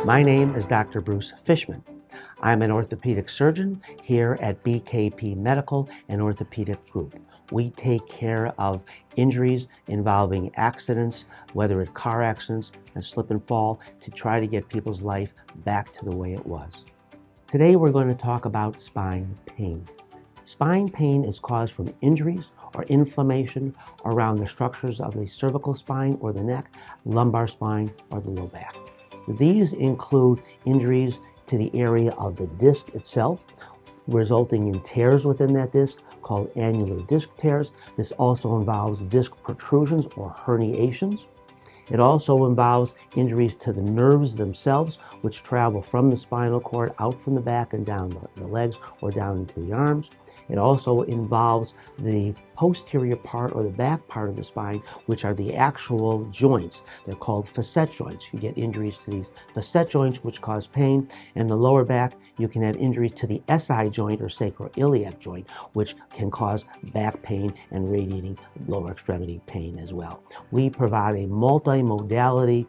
My name is Dr. Bruce Fishman. I'm an orthopedic surgeon here at BKP Medical and Orthopedic Group. We take care of injuries involving accidents, whether it's car accidents and slip and fall, to try to get people's life back to the way it was. Today we're going to talk about spine pain. Spine pain is caused from injuries or inflammation around the structures of the cervical spine or the neck, lumbar spine, or the low back. These include injuries to the area of the disc itself, resulting in tears within that disc called annular disc tears. This also involves disc protrusions or herniations. It also involves injuries to the nerves themselves, which travel from the spinal cord out from the back and down the legs or down into the arms. It also involves the posterior part or the back part of the spine, which are the actual joints. They're called facet joints. You get injuries to these facet joints, which cause pain. And the lower back, you can have injuries to the SI joint or sacroiliac joint, which can cause back pain and radiating lower extremity pain as well. We provide a multi-modality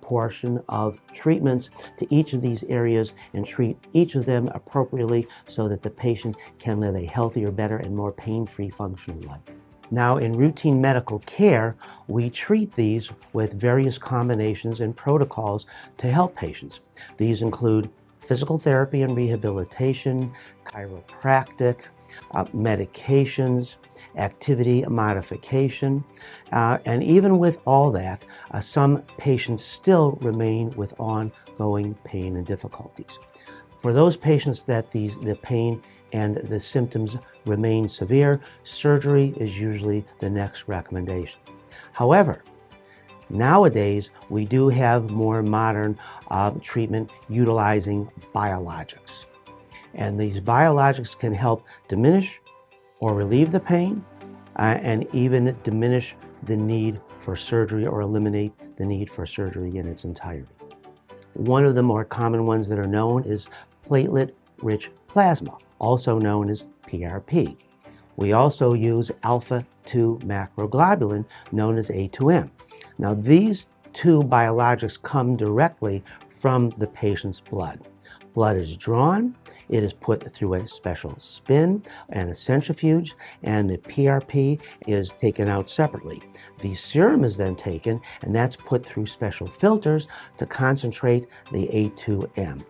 portion of treatments to each of these areas and treat each of them appropriately so that the patient can live a healthier, better, and more pain-free functional life. Now, in routine medical care, we treat these with various combinations and protocols to help patients. These include physical therapy and rehabilitation, chiropractic, medications, activity modification, and even with all that, some patients still remain with ongoing pain and difficulties. For those patients that the pain and the symptoms remain severe, surgery is usually the next recommendation. However, nowadays, we do have more modern treatment utilizing biologics. And these biologics can help diminish or relieve the pain, and even diminish the need for surgery or eliminate the need for surgery in its entirety. One of the more common ones that are known is platelet-rich plasma, also known as PRP. We also use alpha-2 macroglobulin, known as A2M. Now, these two biologics come directly from the patient's blood. Blood is drawn, it is put through a special spin and a centrifuge, and the PRP is taken out separately. The serum is then taken, and that's put through special filters to concentrate the A2M.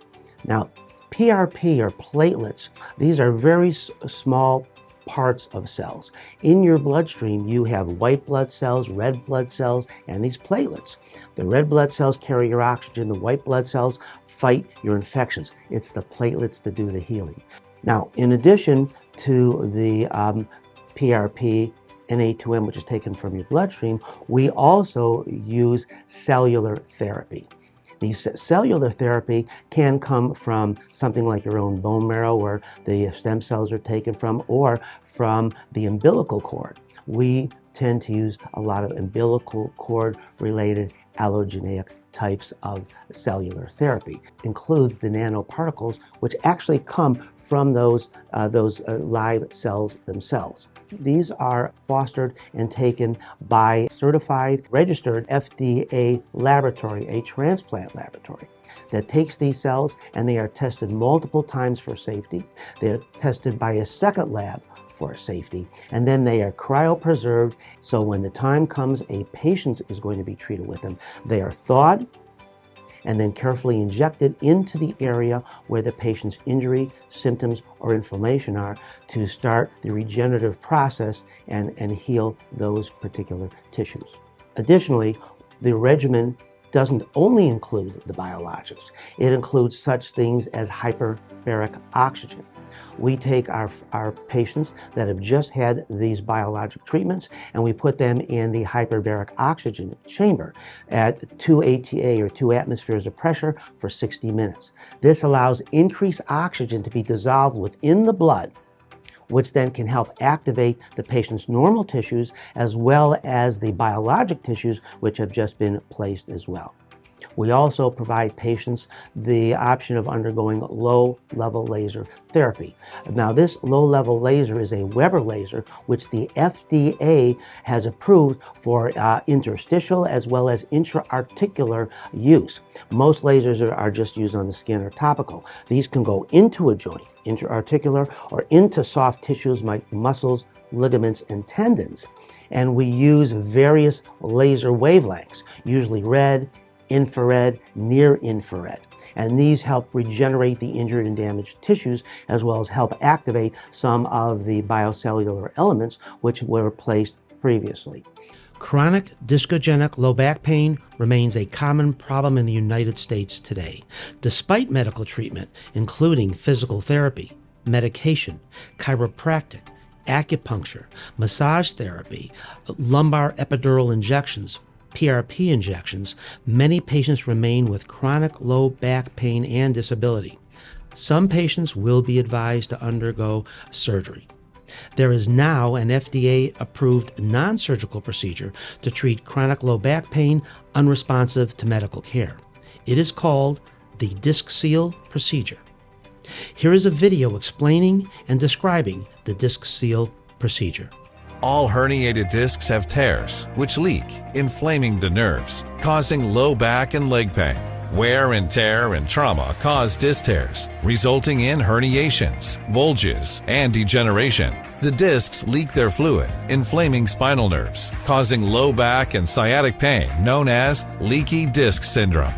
Now, PRP, or platelets, these are very small parts of cells. In your bloodstream, you have white blood cells, red blood cells, and these platelets. The red blood cells carry your oxygen. The white blood cells fight your infections. It's the platelets that do the healing. Now, in addition to the PRP and A2M, which is taken from your bloodstream, we also use cellular therapy. The cellular therapy can come from something like your own bone marrow, where the stem cells are taken from, or from the umbilical cord. We tend to use a lot of umbilical cord related allogeneic types of cellular therapy. It includes the nanoparticles, which actually come from those live cells themselves. These are fostered and taken by certified, registered FDA laboratory, a transplant laboratory, that takes these cells and they are tested multiple times for safety. They're tested by a second lab for safety, and then they are cryopreserved, so when the time comes a patient is going to be treated with them, they are thawed and then carefully injected into the area where the patient's injury, symptoms, or inflammation are, to start the regenerative process and heal those particular tissues. Additionally, the regimen doesn't only include the biologics. It includes such things as hyperbaric oxygen. We take our patients that have just had these biologic treatments and we put them in the hyperbaric oxygen chamber at 2 ATA or 2 atmospheres of pressure for 60 minutes. This allows increased oxygen to be dissolved within the blood, which then can help activate the patient's normal tissues as well as the biologic tissues which have just been placed as well. We also provide patients the option of undergoing low-level laser therapy. Now, this low-level laser is a Weber laser, which the FDA has approved for interstitial as well as intra-articular use. Most lasers are just used on the skin or topical. These can go into a joint, intra-articular, or into soft tissues like muscles, ligaments, and tendons. And we use various laser wavelengths, usually red, infrared, near infrared. And these help regenerate the injured and damaged tissues, as well as help activate some of the biocellular elements which were replaced previously. Chronic discogenic low back pain remains a common problem in the United States today, despite medical treatment, including physical therapy, medication, chiropractic, acupuncture, massage therapy, lumbar epidural injections, PRP injections. Many patients remain with chronic low back pain and disability. Some patients will be advised to undergo surgery. There is now an FDA-approved non-surgical procedure to treat chronic low back pain unresponsive to medical care. It is called the disc seal procedure. Here is a video explaining and describing the disc seal procedure. All herniated discs have tears, which leak, inflaming the nerves, causing low back and leg pain. Wear and tear and trauma cause disc tears, resulting in herniations, bulges, and degeneration. The discs leak their fluid, inflaming spinal nerves, causing low back and sciatic pain known as leaky disc syndrome.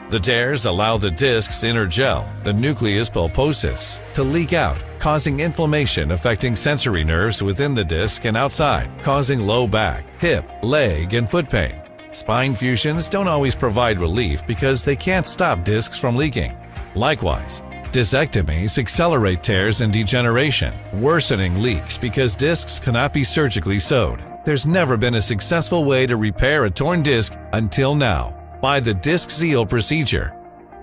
The tears allow the disc's inner gel, the nucleus pulposus, to leak out, causing inflammation affecting sensory nerves within the disc and outside, causing low back, hip, leg, and foot pain. Spine fusions don't always provide relief because they can't stop discs from leaking. Likewise, discectomies accelerate tears and degeneration, worsening leaks because discs cannot be surgically sewed. There's never been a successful way to repair a torn disc until now, by the disc seal procedure.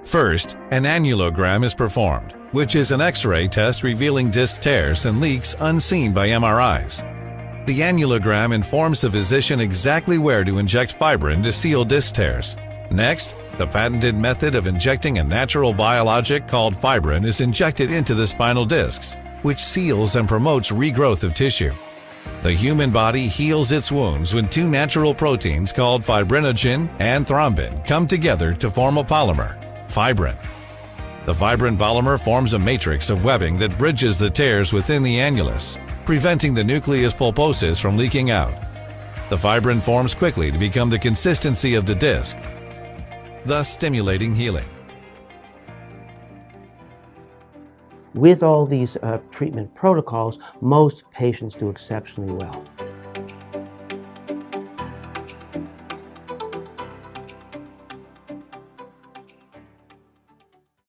First, an annulogram is performed, which is an X-ray test revealing disc tears and leaks unseen by MRIs. The annulogram informs the physician exactly where to inject fibrin to seal disc tears. Next, the patented method of injecting a natural biologic called fibrin is injected into the spinal discs, which seals and promotes regrowth of tissue. The human body heals its wounds when two natural proteins called fibrinogen and thrombin come together to form a polymer, fibrin. The fibrin polymer forms a matrix of webbing that bridges the tears within the annulus, preventing the nucleus pulposus from leaking out. The fibrin forms quickly to become the consistency of the disc, thus stimulating healing. With all these treatment protocols, most patients do exceptionally well.